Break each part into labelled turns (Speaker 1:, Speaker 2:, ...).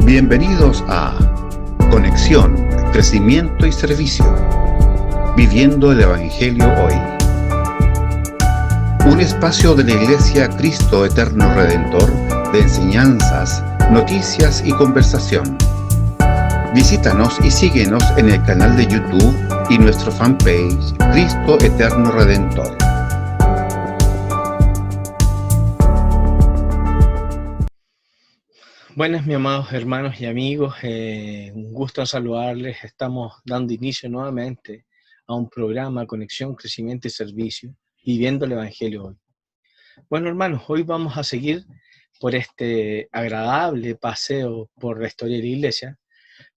Speaker 1: Bienvenidos a Conexión, Crecimiento y Servicio. Viviendo el Evangelio hoy. Un espacio de la Iglesia Cristo Eterno Redentor de enseñanzas, noticias y conversación. Visítanos y síguenos en el canal de YouTube y nuestro fanpage Cristo Eterno Redentor.
Speaker 2: Buenas, mis amados hermanos y amigos, un gusto en saludarles. Estamos dando inicio nuevamente a un programa Conexión, Crecimiento y Servicio, viviendo el Evangelio hoy. Bueno, hermanos, hoy vamos a seguir por este agradable paseo por la historia de la Iglesia,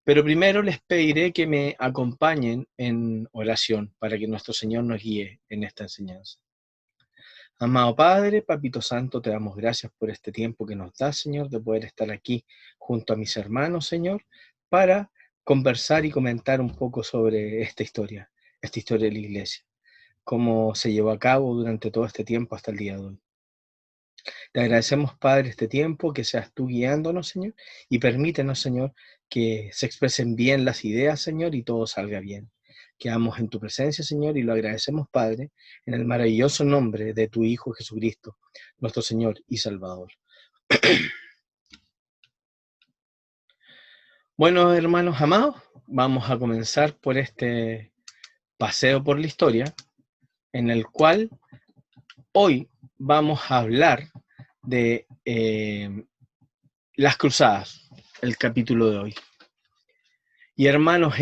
Speaker 2: pero primero les pediré que me acompañen en oración para que nuestro Señor nos guíe en esta enseñanza. Amado Padre, Papito Santo, te damos gracias por este tiempo que nos das, Señor, de poder estar aquí junto a mis hermanos, Señor, para conversar y comentar un poco sobre esta historia de la Iglesia, cómo se llevó a cabo durante todo este tiempo hasta el día de hoy. Te agradecemos, Padre, este tiempo, que seas tú guiándonos, Señor, y permítenos, Señor, que se expresen bien las ideas, Señor, y todo salga bien. Quedamos en tu presencia, Señor, y lo agradecemos, Padre, en el maravilloso nombre de tu Hijo Jesucristo, nuestro Señor y Salvador. Bueno, hermanos amados, vamos a comenzar por este paseo por la historia, en el cual hoy vamos a hablar de las cruzadas, el capítulo de hoy. Y hermanos,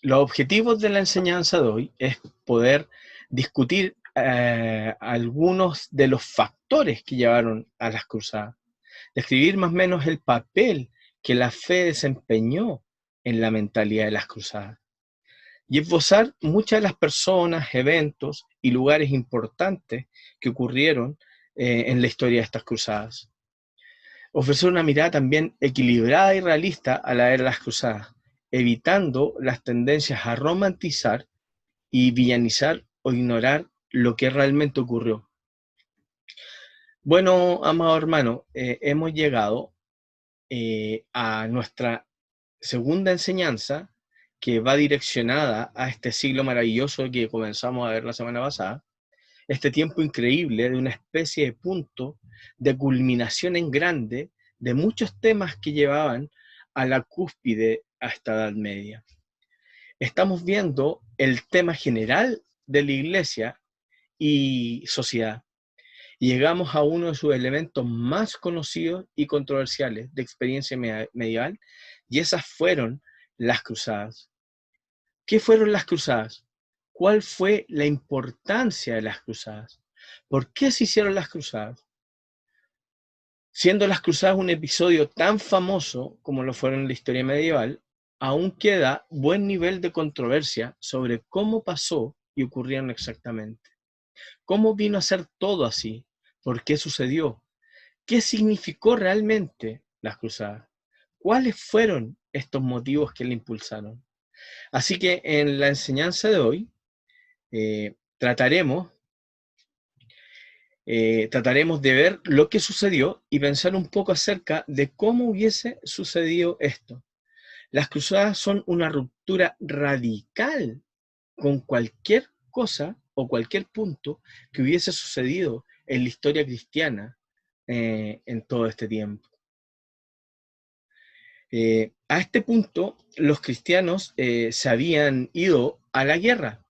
Speaker 2: los objetivos de la enseñanza de hoy es poder discutir algunos de los factores que llevaron a las cruzadas, describir más o menos el papel que la fe desempeñó en la mentalidad de las cruzadas, y esbozar muchas de las personas, eventos y lugares importantes que ocurrieron en la historia de estas cruzadas. Ofrecer una mirada también equilibrada y realista a la era de las cruzadas, evitando las tendencias a romantizar y villanizar o ignorar lo que realmente ocurrió. Bueno, amado hermano, hemos llegado a nuestra segunda enseñanza, que va direccionada a este siglo maravilloso que comenzamos a ver la semana pasada, este tiempo increíble de una especie de punto de culminación en grande de muchos temas que llevaban a la cúspide a esta Edad Media. Estamos viendo el tema general de la Iglesia y sociedad, y llegamos a uno de sus elementos más conocidos y controversiales de experiencia medieval, y esas fueron las cruzadas. ¿Qué fueron las cruzadas? ¿Cuál fue la importancia de las cruzadas? ¿Por qué se hicieron las cruzadas? Siendo las cruzadas un episodio tan famoso como lo fueron en la historia medieval, aún queda buen nivel de controversia sobre cómo pasó y ocurrieron exactamente. ¿Cómo vino a ser todo así? ¿Por qué sucedió? ¿Qué significó realmente las cruzadas? ¿Cuáles fueron estos motivos que le impulsaron? Así que en la enseñanza de hoy trataremos de ver lo que sucedió y pensar un poco acerca de cómo hubiese sucedido esto. Las cruzadas son una ruptura radical con cualquier cosa o cualquier punto que hubiese sucedido en la historia cristiana en todo este tiempo. A este punto, los cristianos se habían ido a la guerra,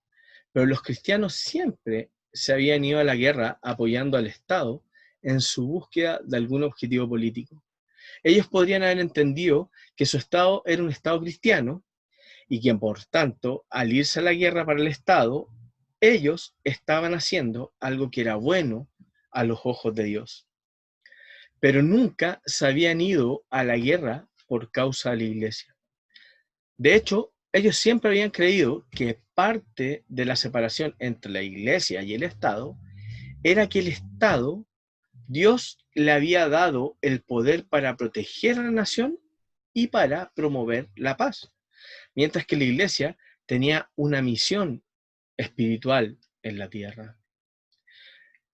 Speaker 2: pero los cristianos siempre se habían ido a la guerra apoyando al Estado en su búsqueda de algún objetivo político. Ellos podrían haber entendido que su Estado era un Estado cristiano y que, por tanto, al irse a la guerra para el Estado, ellos estaban haciendo algo que era bueno a los ojos de Dios. Pero nunca se habían ido a la guerra por causa de la Iglesia. De hecho, ellos siempre habían creído que parte de la separación entre la Iglesia y el Estado era que el Estado, Dios le había dado el poder para proteger a la nación y para promover la paz, mientras que la Iglesia tenía una misión espiritual en la tierra.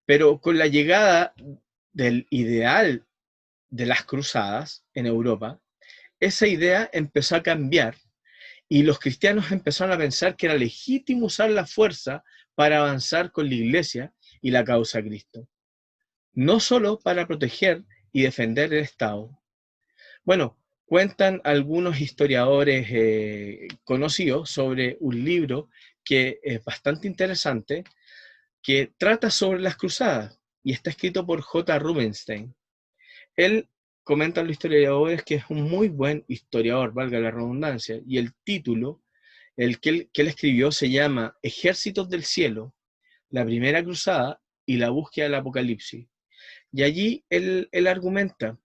Speaker 2: Pero con la llegada del ideal de las cruzadas en Europa, esa idea empezó a cambiar y los cristianos empezaron a pensar que era legítimo usar la fuerza para avanzar con la iglesia y la causa de Cristo, no solo para proteger y defender el Estado. Bueno, cuentan algunos historiadores conocidos sobre un libro que es bastante interesante, que trata sobre las cruzadas y está escrito por J. Rubinstein. Él comenta a los historiadores que es un muy buen historiador, valga la redundancia, y el título, que él escribió, se llama Ejércitos del Cielo, la Primera Cruzada y la Búsqueda del Apocalipsis. Y allí él argumenta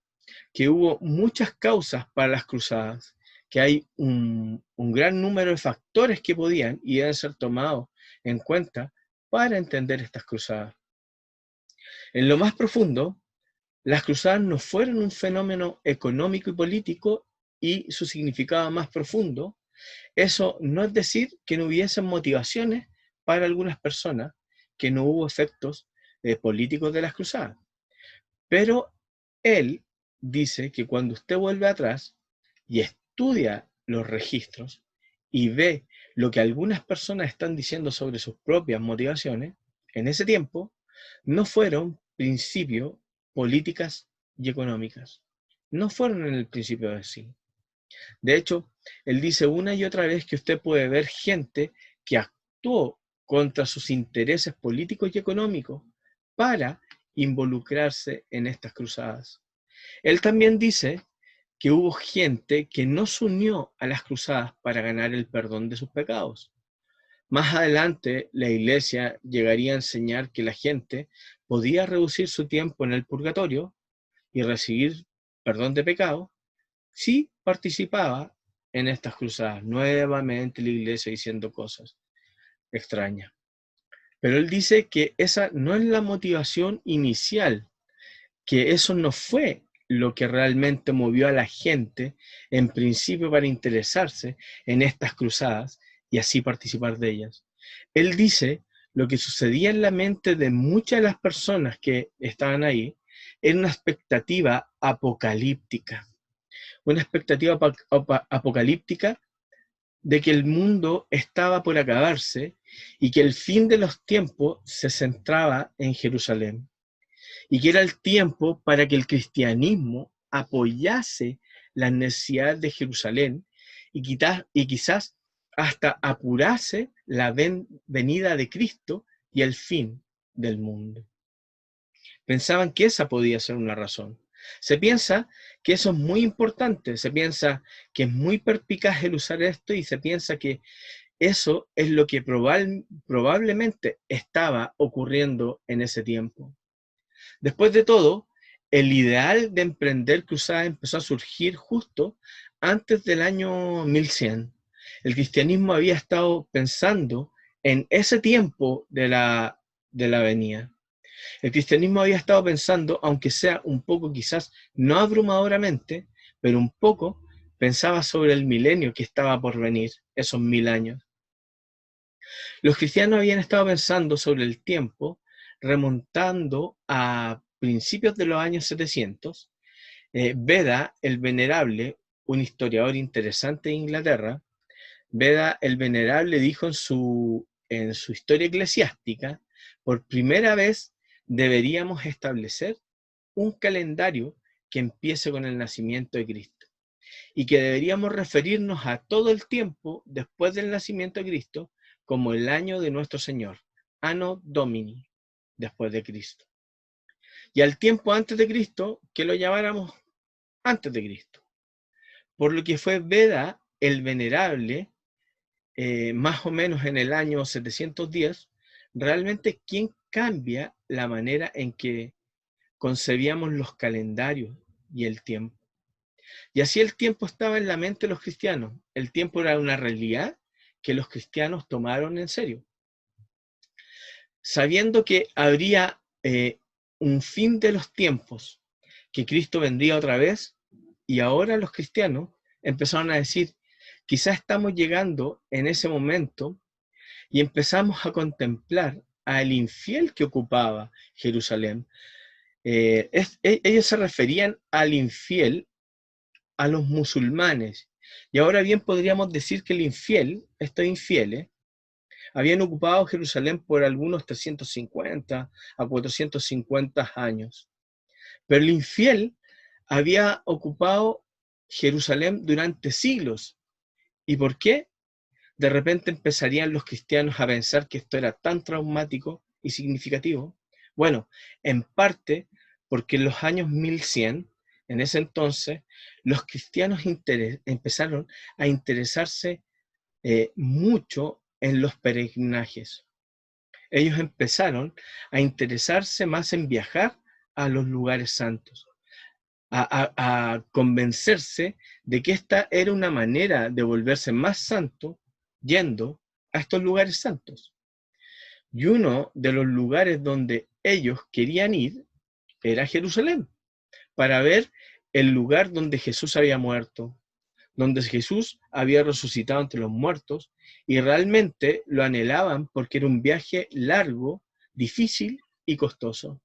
Speaker 2: que hubo muchas causas para las cruzadas, que hay un gran número de factores que podían y deben ser tomados en cuenta para entender estas cruzadas. En lo más profundo, las cruzadas no fueron un fenómeno económico y político y su significado más profundo. Eso no es decir que no hubiesen motivaciones para algunas personas, que no hubo efectos políticos de las cruzadas. Pero él dice que cuando usted vuelve atrás y estudia los registros y ve lo que algunas personas están diciendo sobre sus propias motivaciones, en ese tiempo no fueron principios políticas y económicas. No fueron en el principio de sí. De hecho, él dice una y otra vez que usted puede ver gente que actuó contra sus intereses políticos y económicos para involucrarse en estas cruzadas. Él también dice que hubo gente que no se unió a las cruzadas para ganar el perdón de sus pecados. Más adelante, la iglesia llegaría a enseñar que la gente podía reducir su tiempo en el purgatorio y recibir perdón de pecado si participaba en estas cruzadas. Nuevamente la iglesia diciendo cosas extrañas. Pero él dice que esa no es la motivación inicial, que eso no fue lo que realmente movió a la gente en principio para interesarse en estas cruzadas y así participar de ellas. Él dice lo que sucedía en la mente de muchas de las personas que estaban ahí era una expectativa apocalíptica. Una expectativa apocalíptica de que el mundo estaba por acabarse y que el fin de los tiempos se centraba en Jerusalén. Y que era el tiempo para que el cristianismo apoyase las necesidades de Jerusalén y quizás hasta apurase la venida de Cristo y el fin del mundo. Pensaban que esa podía ser una razón. Se piensa que eso es muy importante, se piensa que es muy perspicaz el usar esto y se piensa que eso es lo que probablemente estaba ocurriendo en ese tiempo. Después de todo, el ideal de emprender cruzadas empezó a surgir justo antes del año 1100. El cristianismo había estado pensando en ese tiempo de la venida. El cristianismo había estado pensando, aunque sea un poco quizás, no abrumadoramente, pero un poco, pensaba sobre el milenio que estaba por venir, esos 1000 años. Los cristianos habían estado pensando sobre el tiempo, remontando a principios de los años 700. Beda el Venerable, un historiador interesante de Inglaterra, Beda el Venerable dijo en su historia eclesiástica, por primera vez deberíamos establecer un calendario que empiece con el nacimiento de Cristo y que deberíamos referirnos a todo el tiempo después del nacimiento de Cristo como el año de nuestro Señor, Anno Domini, después de Cristo. Y al tiempo antes de Cristo, que lo llamáramos antes de Cristo. Por lo que fue Beda el Venerable, más o menos en el año 710, realmente quien cambia la manera en que concebíamos los calendarios y el tiempo. Y así el tiempo estaba en la mente de los cristianos. El tiempo era una realidad que los cristianos tomaron en serio. Sabiendo que habría un fin de los tiempos, que Cristo vendría otra vez, y ahora los cristianos empezaron a decir, quizás estamos llegando en ese momento y empezamos a contemplar al infiel que ocupaba Jerusalén. Ellos se referían al infiel a los musulmanes. Y ahora bien podríamos decir que el infiel, estos infieles, habían ocupado Jerusalén por algunos 350 a 450 años. Pero el infiel había ocupado Jerusalén durante siglos. ¿Y por qué? De repente empezarían los cristianos a pensar que esto era tan traumático y significativo. Bueno, en parte porque en los años 1100, en ese entonces, los cristianos empezaron a interesarse mucho en los peregrinajes. Ellos empezaron a interesarse más en viajar a los lugares santos, a convencerse de que esta era una manera de volverse más santo yendo a estos lugares santos. Y uno de los lugares donde ellos querían ir era Jerusalén, para ver el lugar donde Jesús había muerto, donde Jesús había resucitado entre los muertos, y realmente lo anhelaban porque era un viaje largo, difícil y costoso.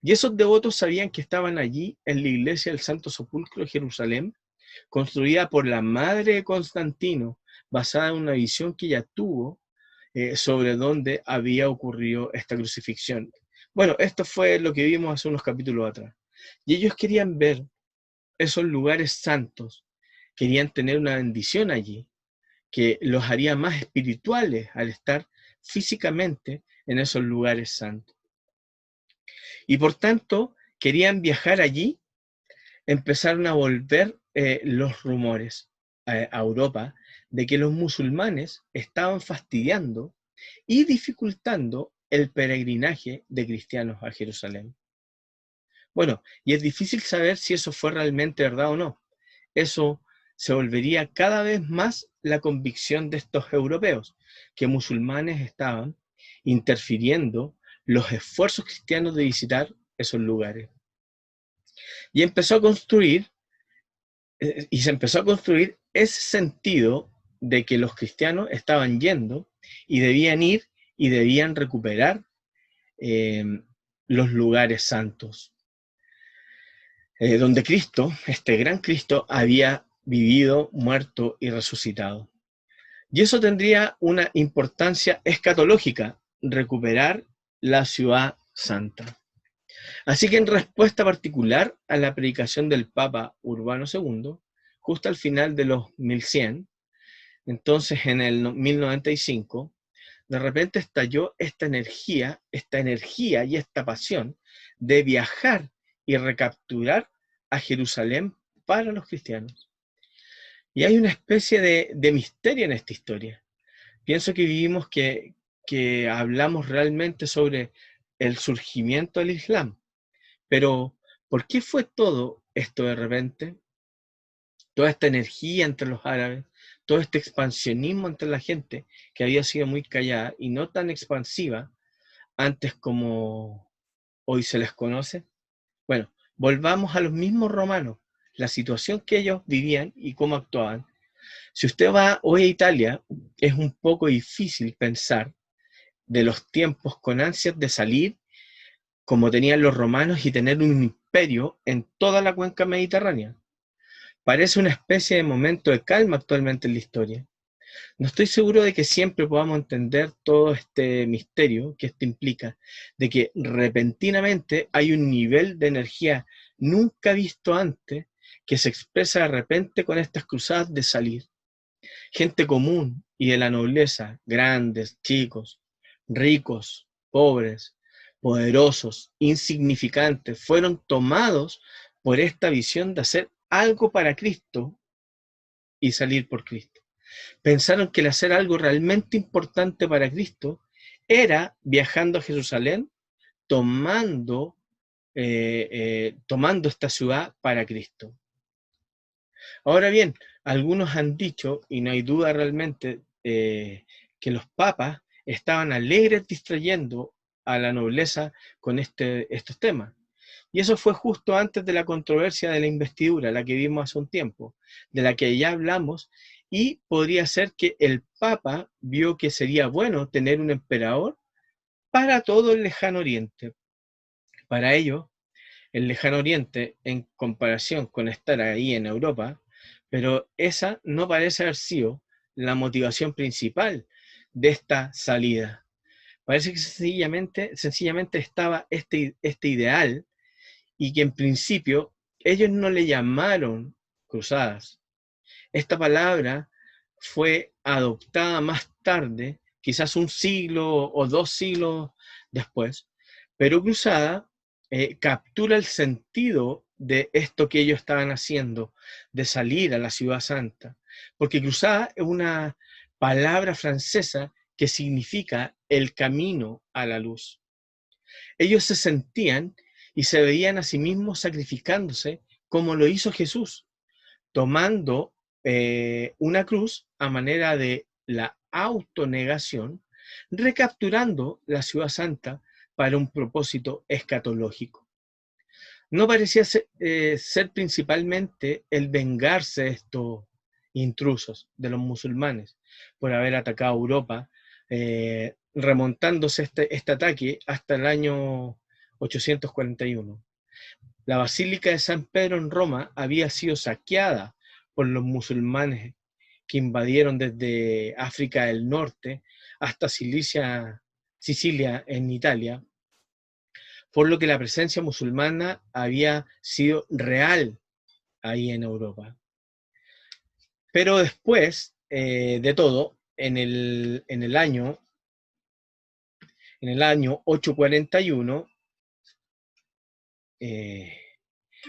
Speaker 2: Y esos devotos sabían que estaban allí en la iglesia del Santo Sepulcro de Jerusalén, construida por la madre de Constantino, basada en una visión que ella tuvo sobre dónde había ocurrido esta crucifixión. Bueno, esto fue lo que vimos hace unos capítulos atrás. Y ellos querían ver esos lugares santos, querían tener una bendición allí, que los haría más espirituales al estar físicamente en esos lugares santos. Y por tanto, querían viajar allí, empezaron a volver los rumores a Europa de que los musulmanes estaban fastidiando y dificultando el peregrinaje de cristianos a Jerusalén. Bueno, y es difícil saber si eso fue realmente verdad o no. Eso se volvería cada vez más la convicción de estos europeos, que musulmanes estaban interfiriendo los esfuerzos cristianos de visitar esos lugares. Y se empezó a construir ese sentido de que los cristianos estaban yendo y debían ir y debían recuperar los lugares santos, donde Cristo, este gran Cristo, había vivido, muerto y resucitado. Y eso tendría una importancia escatológica, recuperar la ciudad santa. Así que en respuesta particular a la predicación del Papa Urbano II, justo al final de los 1100, entonces en el 1095, de repente estalló esta energía y esta pasión de viajar y recapturar a Jerusalén para los cristianos. Y hay una especie de misterio en esta historia. Pienso que vivimos que hablamos realmente sobre el surgimiento del Islam. Pero, ¿por qué fue todo esto de repente? Toda esta energía entre los árabes, todo este expansionismo entre la gente que había sido muy callada y no tan expansiva antes como hoy se les conoce. Bueno, volvamos a los mismos romanos, la situación que ellos vivían y cómo actuaban. Si usted va hoy a Italia, es un poco difícil pensar de los tiempos con ansias de salir como tenían los romanos y tener un imperio en toda la cuenca mediterránea. Parece una especie de momento de calma actualmente en la historia. No estoy seguro de que siempre podamos entender todo este misterio que esto implica, de que repentinamente hay un nivel de energía nunca visto antes que se expresa de repente con estas cruzadas de salir. Gente común y de la nobleza, grandes, chicos, ricos, pobres, poderosos, insignificantes, fueron tomados por esta visión de hacer algo para Cristo y salir por Cristo. Pensaron que el hacer algo realmente importante para Cristo era viajando a Jerusalén, tomando esta ciudad para Cristo. Ahora bien, algunos han dicho, y no hay duda realmente, que los papas estaban alegres distrayendo a la nobleza con estos temas. Y eso fue justo antes de la controversia de la investidura, la que vimos hace un tiempo, de la que ya hablamos, y podría ser que el Papa vio que sería bueno tener un emperador para todo el lejano oriente. Para ello, el lejano oriente en comparación con estar ahí en Europa, pero esa no parece haber sido la motivación principal de esta salida. Parece que sencillamente estaba este ideal, y que en principio ellos no le llamaron cruzadas. Esta palabra fue adoptada más tarde, quizás un siglo o 2 siglos después, pero cruzada captura el sentido de esto que ellos estaban haciendo, de salir a la ciudad santa, porque cruzada es una palabra francesa que significa el camino a la luz. Ellos se sentían y se veían a sí mismos sacrificándose como lo hizo Jesús, tomando una cruz a manera de la autonegación, recapturando la ciudad santa para un propósito escatológico. No parecía ser principalmente el vengarse de estos intrusos, de los musulmanes, por haber atacado Europa, remontándose este ataque hasta el año 841. La Basílica de San Pedro en Roma había sido saqueada por los musulmanes que invadieron desde África del Norte hasta Sicilia en Italia, por lo que la presencia musulmana había sido real ahí en Europa. Pero después de todo, en el año 841,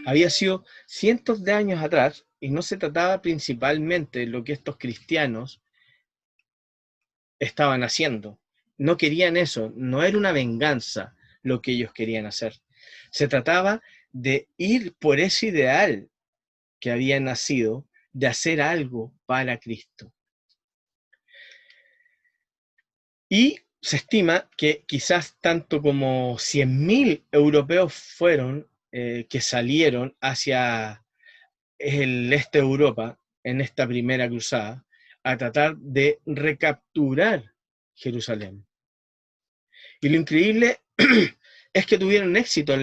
Speaker 2: había sido cientos de años atrás, y no se trataba principalmente de lo que estos cristianos estaban haciendo. No querían eso, no era una venganza lo que ellos querían hacer. Se trataba de ir por ese ideal que había nacido, de hacer algo para Cristo. Y se estima que quizás tanto como 100.000 europeos fueron que salieron hacia el este de Europa en esta primera cruzada a tratar de recapturar Jerusalén. Y lo increíble es que tuvieron éxito.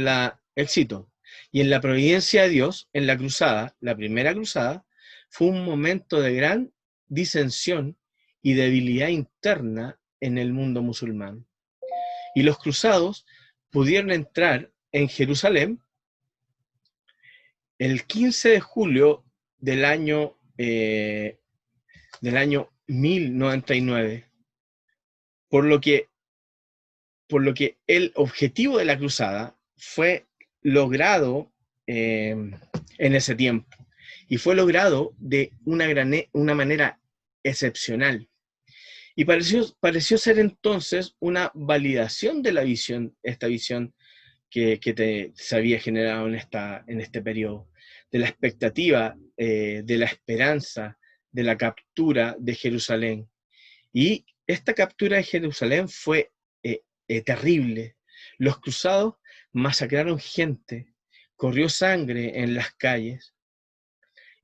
Speaker 2: Y en la providencia de Dios, en la cruzada, la primera cruzada, fue un momento de gran disensión y debilidad interna en el mundo musulmán. Y los cruzados pudieron entrar en Jerusalén el 15 de julio del año 1099, por lo que el objetivo de la cruzada fue logrado en ese tiempo, y fue logrado de una manera excepcional. Y pareció ser entonces una validación de la visión, esta visión que se había generado en este periodo, de la expectativa, de la esperanza, de la captura de Jerusalén. Y esta captura de Jerusalén fue terrible. Los cruzados masacraron gente, corrió sangre en las calles,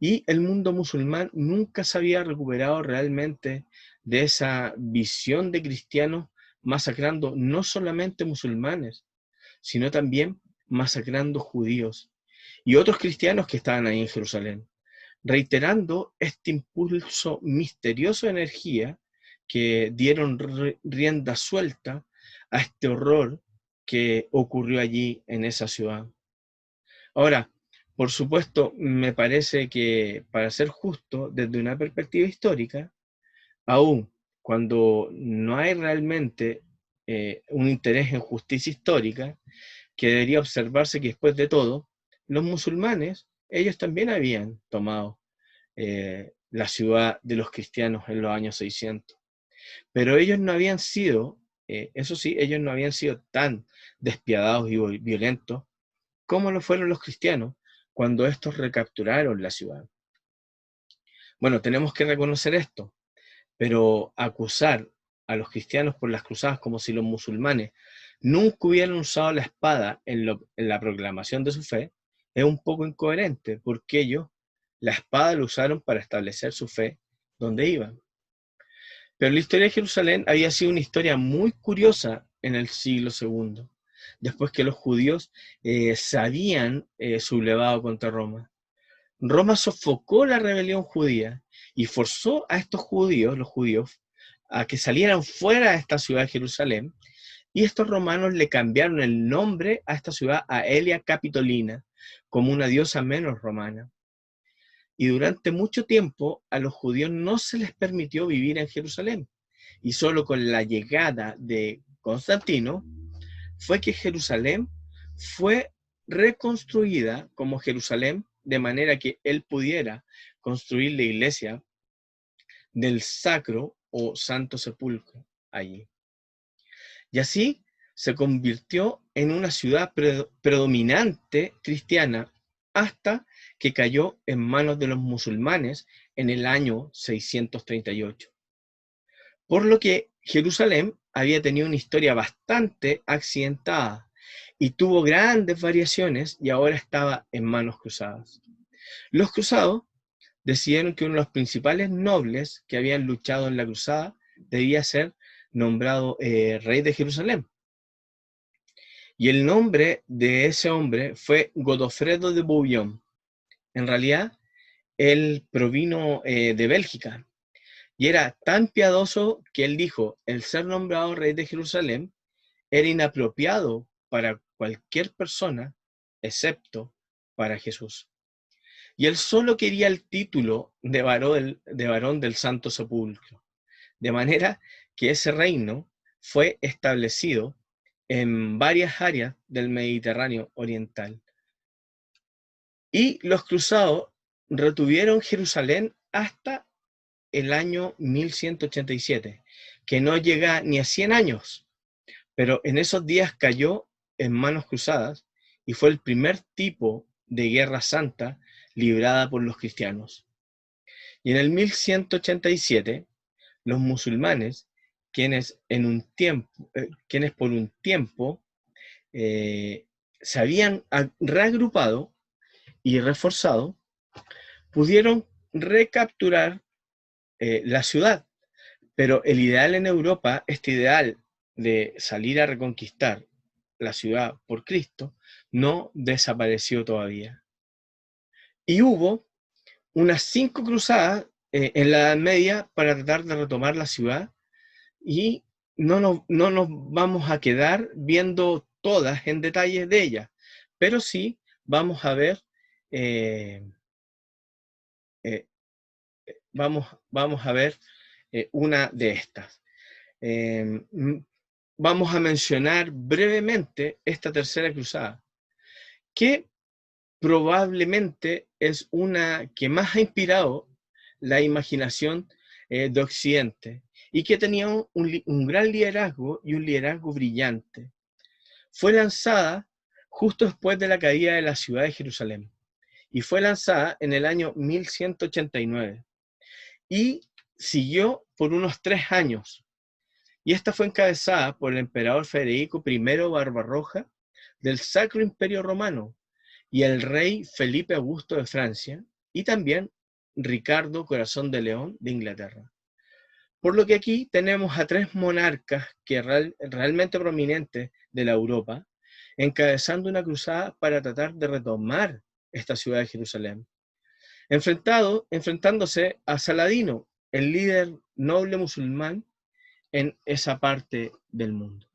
Speaker 2: y el mundo musulmán nunca se había recuperado realmente de esa visión de cristianos masacrando no solamente musulmanes, sino también masacrando judíos y otros cristianos que estaban ahí en Jerusalén, reiterando este impulso misterioso de energía que dieron rienda suelta a este horror que ocurrió allí en esa ciudad. Ahora, por supuesto, me parece que, para ser justo, desde una perspectiva histórica, aún cuando no hay realmente un interés en justicia histórica, que debería observarse que después de todo, los musulmanes, ellos también habían tomado la ciudad de los cristianos en los años 600. Pero ellos no habían sido, eso sí, ellos no habían sido tan despiadados y violentos como lo fueron los cristianos cuando estos recapturaron la ciudad. Bueno, tenemos que reconocer esto, pero acusar a los cristianos por las cruzadas como si los musulmanes nunca hubieran usado la espada en la proclamación de su fe es un poco incoherente, porque ellos la espada la usaron para establecer su fe donde iban. Pero la historia de Jerusalén había sido una historia muy curiosa en el siglo II. después que los judíos se habían sublevado contra Roma. Roma sofocó la rebelión judía y forzó a estos judíos, los judíos, a que salieran fuera de esta ciudad de Jerusalén, y estos romanos le cambiaron el nombre a esta ciudad a Aelia Capitolina, como una diosa menos romana. Y durante mucho tiempo a los judíos no se les permitió vivir en Jerusalén, y solo con la llegada de Constantino fue que Jerusalén fue reconstruida como Jerusalén, de manera que él pudiera construir la iglesia del Sacro o Santo Sepulcro allí. Y así se convirtió en una ciudad predominante cristiana hasta que cayó en manos de los musulmanes en el año 638. Por lo que Jerusalén había tenido una historia bastante accidentada y tuvo grandes variaciones y ahora estaba en manos cruzadas. Los cruzados decidieron que uno de los principales nobles que habían luchado en la cruzada debía ser nombrado rey de Jerusalén. Y el nombre de ese hombre fue Godofredo de Bouillon. En realidad, él provino de Bélgica. Y era tan piadoso que él dijo, el ser nombrado rey de Jerusalén era inapropiado para cualquier persona, excepto para Jesús. Y él solo quería el título de varón del Santo Sepulcro. De manera que ese reino fue establecido en varias áreas del Mediterráneo oriental. Y los cruzados retuvieron Jerusalén hasta el año 1187, que no llega ni a 100 años, pero en esos días cayó en manos cruzadas y fue el primer tipo de guerra santa librada por los cristianos. Y en el 1187, los musulmanes, quienes por un tiempo se habían reagrupado y reforzado, pudieron recapturar la ciudad. Pero el ideal en Europa, este ideal de salir a reconquistar la ciudad por Cristo, no desapareció todavía. Y hubo unas 5 cruzadas en la Edad Media para tratar de retomar la ciudad, y no nos vamos a quedar viendo todas en detalle de ellas, pero sí vamos a ver vamos a ver una de estas. Vamos a mencionar brevemente esta tercera cruzada, que probablemente es una que más ha inspirado la imaginación de Occidente y que tenía un gran liderazgo y un liderazgo brillante. Fue lanzada justo después de la caída de la ciudad de Jerusalén y fue lanzada en el año 1189 y siguió por unos 3 años. Y esta fue encabezada por el emperador Federico I Barbarroja del Sacro Imperio Romano y el rey Felipe Augusto de Francia y también Ricardo Corazón de León de Inglaterra. Por lo que aquí tenemos a 3 monarcas que realmente prominentes de la Europa, encabezando una cruzada para tratar de retomar esta ciudad de Jerusalén, enfrentándose a Saladino, el líder noble musulmán en esa parte del mundo.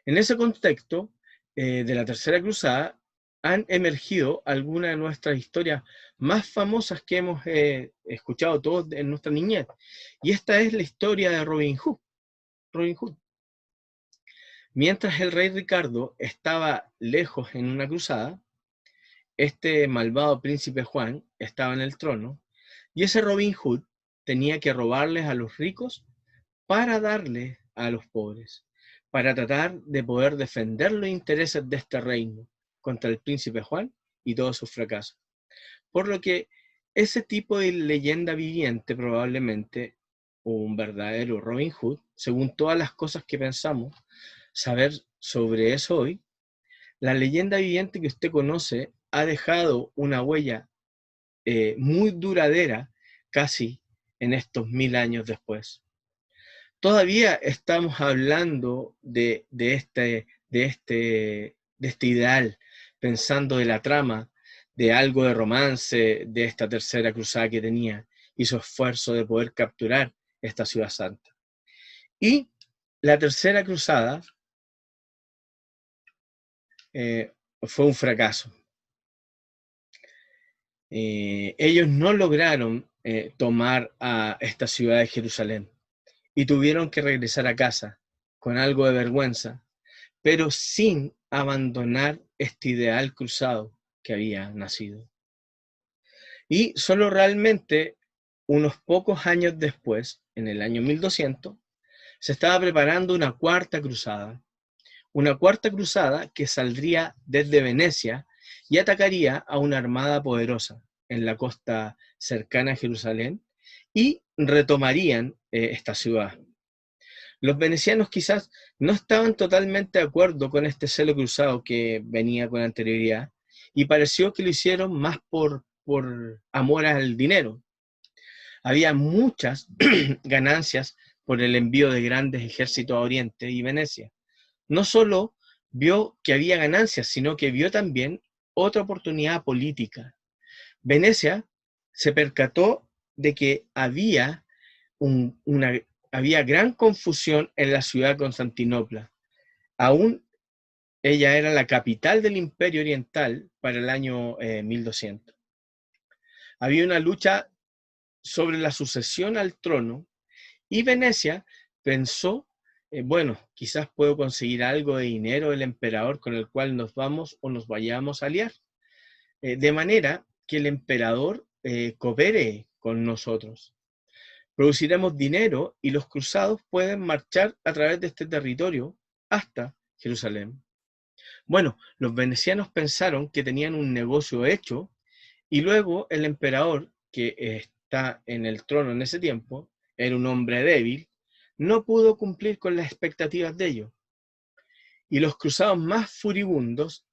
Speaker 2: En ese contexto de la Tercera Cruzada han emergido algunas de nuestras historias más famosas que hemos escuchado todos en nuestra niñez. Y esta es la historia de Robin Hood. Robin Hood. Mientras el rey Ricardo estaba lejos en una cruzada, este malvado príncipe Juan estaba en el trono, y ese Robin Hood tenía que robarles a los ricos para darles a los pobres, para tratar de poder defender los intereses de este reino contra el príncipe Juan y todos sus fracasos. Por lo que ese tipo de leyenda viviente, probablemente un verdadero Robin Hood, según todas las cosas que pensamos saber sobre eso hoy, la leyenda viviente que usted conoce ha dejado una huella muy duradera casi en estos 1000 años después. Todavía estamos hablando de de este ideal, pensando de la trama, de algo de romance de esta tercera cruzada que tenía y su esfuerzo de poder capturar esta ciudad santa. Y la tercera cruzada fue un fracaso. Ellos no lograron tomar a esta ciudad de Jerusalén y tuvieron que regresar a casa con algo de vergüenza, pero sin abandonar este ideal cruzado que había nacido. Y solo realmente unos pocos años después, en el año 1200, se estaba preparando una cuarta cruzada que saldría desde Venecia y atacaría a una armada poderosa en la costa cercana a Jerusalén y retomarían esta ciudad. Los venecianos quizás no estaban totalmente de acuerdo con este celo cruzado que venía con anterioridad y pareció que lo hicieron más por amor al dinero. Había muchas ganancias por el envío de grandes ejércitos a Oriente y Venecia. No solo vio que había ganancias, sino que vio también otra oportunidad política. Venecia se percató de que había gran confusión en la ciudad de Constantinopla. Aún ella era la capital del Imperio Oriental para el año 1200. Había una lucha sobre la sucesión al trono y Venecia pensó, bueno, quizás puedo conseguir algo de dinero del emperador con el cual nos vamos o nos vayamos a aliar. De manera que el emperador coopere con nosotros. Produciremos dinero y los cruzados pueden marchar a través de este territorio hasta Jerusalén. Bueno, los venecianos pensaron que tenían un negocio hecho y luego el emperador, que está en el trono en ese tiempo, era un hombre débil, no pudo cumplir con las expectativas de ellos. Y los cruzados más furibundos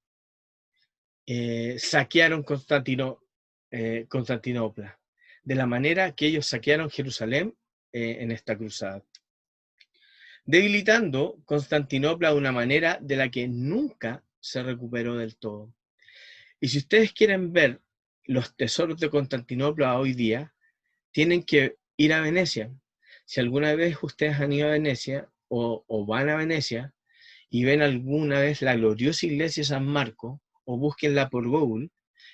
Speaker 2: saquearon Constantinopla, de la manera que ellos saquearon Jerusalén en esta cruzada, debilitando Constantinopla de una manera de la que nunca se recuperó del todo. Y si ustedes quieren ver los tesoros de Constantinopla hoy día, tienen que ir a Venecia. Si alguna vez ustedes han ido a Venecia o van a Venecia y ven alguna vez la gloriosa iglesia de San Marco, o búsquenla por Google,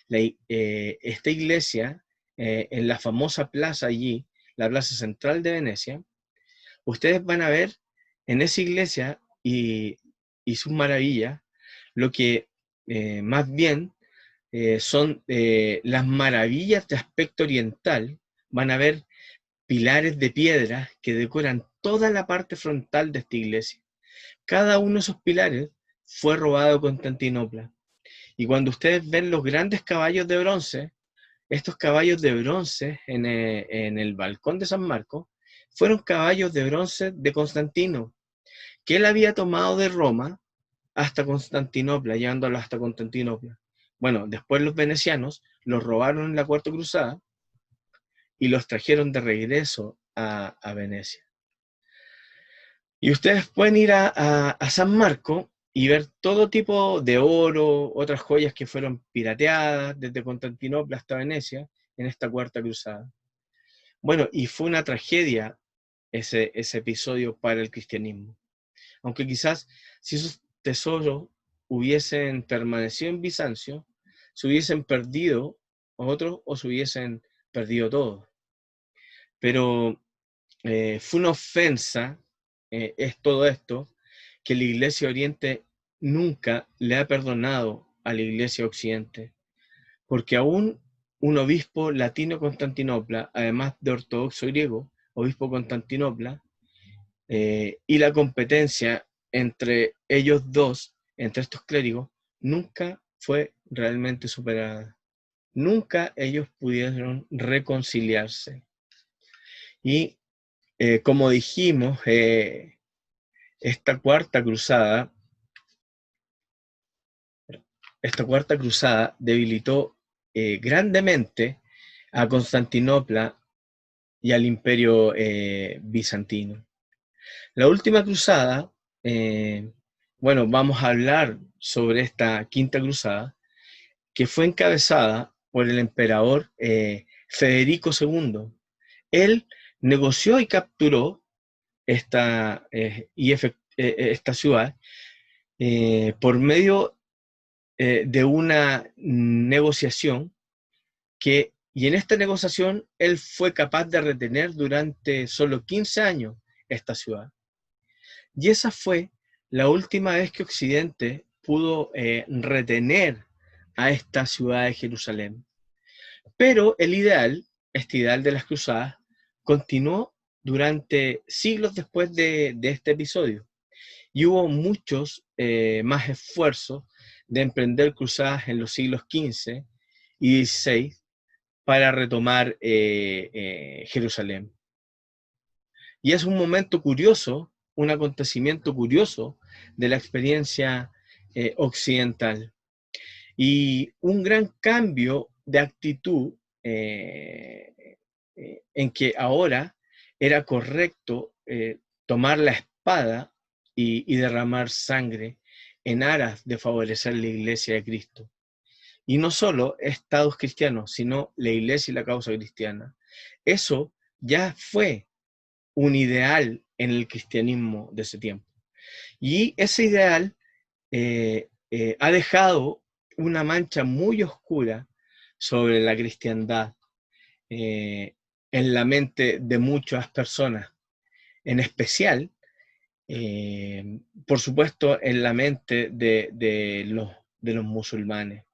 Speaker 2: esta iglesia en la famosa plaza allí, la plaza central de Venecia, ustedes van a ver en esa iglesia y sus maravillas lo que más bien son las maravillas de aspecto oriental. Van a ver pilares de piedra que decoran toda la parte frontal de esta iglesia. Cada uno de esos pilares fue robado de Constantinopla. Y cuando ustedes ven los grandes caballos de bronce, estos caballos de bronce en el balcón de San Marcos, fueron caballos de bronce de Constantino, que él había tomado de Roma hasta Constantinopla, llevándolo hasta Constantinopla. Bueno, después los venecianos los robaron en la Cuarta Cruzada y los trajeron de regreso a Venecia. Y ustedes pueden ir a San Marco y ver todo tipo de oro, otras joyas que fueron pirateadas desde Constantinopla hasta Venecia en esta Cuarta Cruzada. Bueno, y fue una tragedia ese episodio para el cristianismo. Aunque quizás si esos tesoros hubiesen permanecido en Bizancio, se hubiesen perdido otros o se hubiesen perdido todos. Pero fue una ofensa, es todo esto, que la Iglesia Oriente nunca le ha perdonado a la Iglesia Occidente, porque aún un obispo latino Constantinopla, además de ortodoxo griego, obispo Constantinopla, y la competencia entre ellos dos, entre estos clérigos, nunca fue realmente superada. Nunca ellos pudieron reconciliarse. Y como dijimos, esta cuarta cruzada debilitó grandemente a Constantinopla y al imperio bizantino. La última cruzada bueno, vamos a hablar sobre esta Quinta Cruzada, que fue encabezada por el emperador Federico II. Él negoció y capturó esta ciudad por medio de una negociación y en esta negociación él fue capaz de retener durante solo 15 años esta ciudad. Y esa fue la última vez que Occidente pudo retener a esta ciudad de Jerusalén. Pero este ideal de las cruzadas, continuó durante siglos después de este episodio. Y hubo muchos más esfuerzos de emprender cruzadas en los siglos XV y XVI para retomar Jerusalén. Y es un momento curioso, un acontecimiento curioso de la experiencia occidental. Y un gran cambio de actitud en que ahora era correcto tomar la espada y derramar sangre en aras de favorecer la Iglesia de Cristo. Y no solo estados cristianos, sino la Iglesia y la causa cristiana. Eso ya fue un ideal en el cristianismo de ese tiempo. Y ese ideal ha dejado una mancha muy oscura sobre la cristiandad en la mente de muchas personas, en especial, por supuesto, en la mente de los musulmanes.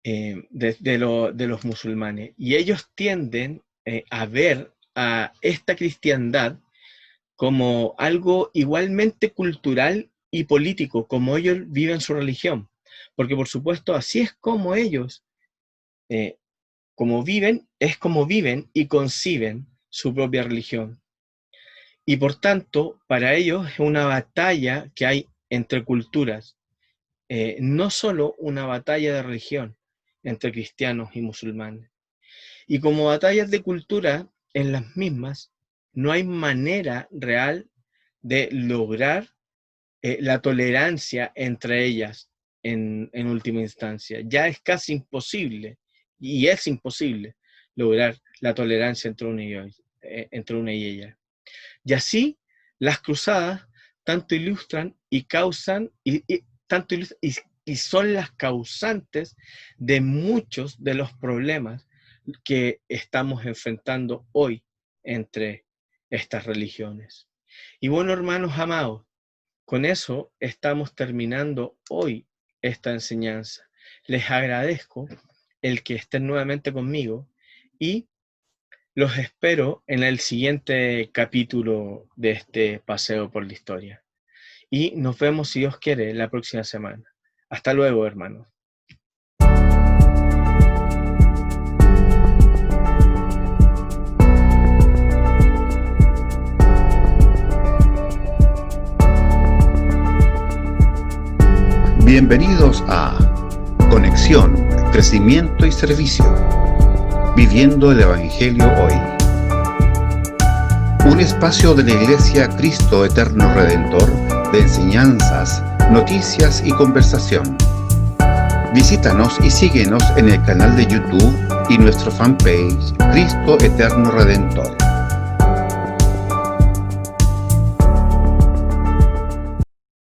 Speaker 2: De los musulmanes. Y ellos tienden a ver a esta cristiandad como algo igualmente cultural y político, como ellos viven su religión. Porque por supuesto así es como ellos como viven y conciben su propia religión. Y por tanto, para ellos es una batalla que hay entre culturas, no solo una batalla de religión entre cristianos y musulmanes. Y como batallas de cultura, en las mismas, no hay manera real de lograr la tolerancia entre ellas en última instancia. Ya es casi imposible, y es imposible, lograr la tolerancia entre una y ella. Y así, las cruzadas tanto ilustran y causan, y son las causantes de muchos de los problemas que estamos enfrentando hoy entre estas religiones. Y bueno, hermanos amados, con eso estamos terminando hoy esta enseñanza. Les agradezco el que estén nuevamente conmigo y los espero en el siguiente capítulo de este paseo por la historia. Y nos vemos, si Dios quiere, la próxima semana. Hasta luego, hermanos.
Speaker 1: Bienvenidos a Conexión, Crecimiento y Servicio. Viviendo el Evangelio hoy. Un espacio de la Iglesia Cristo Eterno Redentor de enseñanzas, noticias y conversación. Visítanos y síguenos en el canal de YouTube y nuestro fanpage Cristo Eterno Redentor.